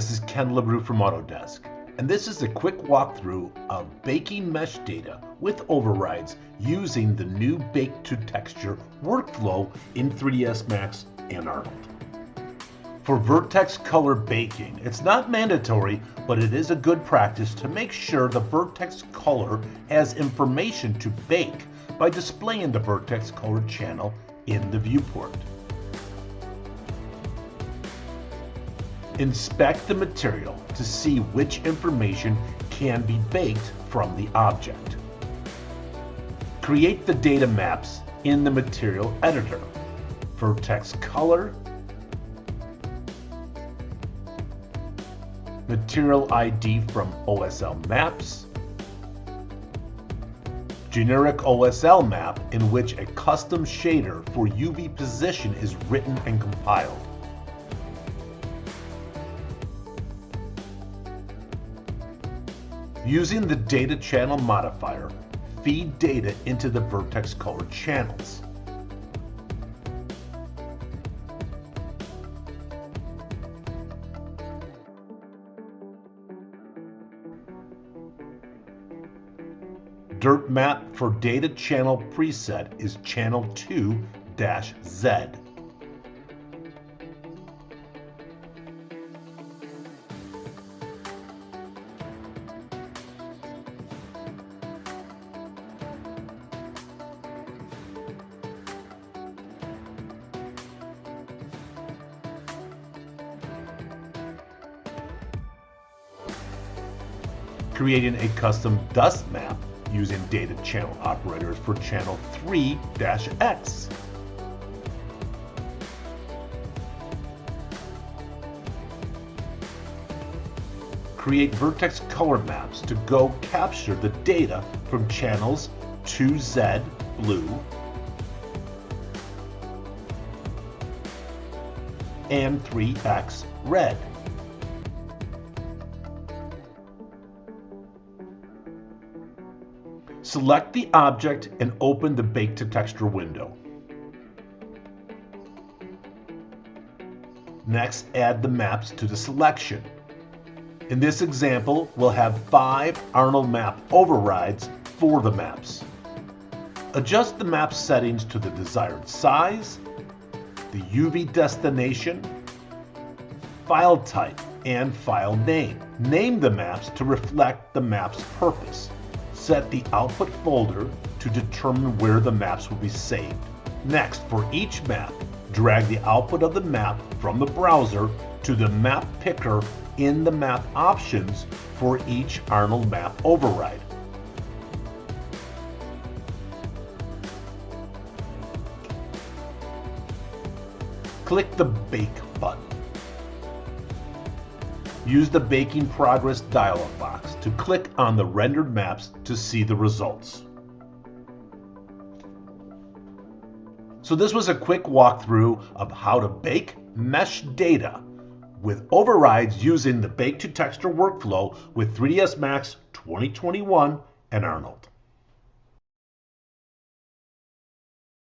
this is Ken Larue from Autodesk, and this is a quick walkthrough of baking mesh data with overrides using the new Bake to Texture workflow in 3ds Max and Arnold. For vertex color baking, it's not mandatory, but it is a good practice to make sure the vertex color has information to bake by displaying the vertex color channel in the viewport. Inspect the material to see which information can be baked from the object. Create the data maps in the material editor. Vertex color, material ID from OSL maps, generic OSL map in which a custom shader for UV position is written and compiled. Using the data channel modifier, feed data into the vertex color channels. Dirt map for data channel preset is channel 2-Z. Creating a custom dust map using data channel operators for channel 3-X. Create vertex color maps to go capture the data from channels 2Z blue and 3X red. Select the object and open the Bake to Texture window. Next, add the maps to the selection. In this example, we'll have 5 Arnold map overrides for the maps. Adjust the map settings to the desired size, the UV destination, file type, and file name. Name the maps to reflect the map's purpose. Set the output folder to determine where the maps will be saved. Next, for each map, drag the output of the map from the browser to the map picker in the map options for each Arnold map override. Click the Bake button. Use the Baking Progress dialog box to click on the rendered maps to see the results. So this was a quick walkthrough of how to bake mesh data with overrides using the Bake to Texture workflow with 3ds Max 2021 and Arnold.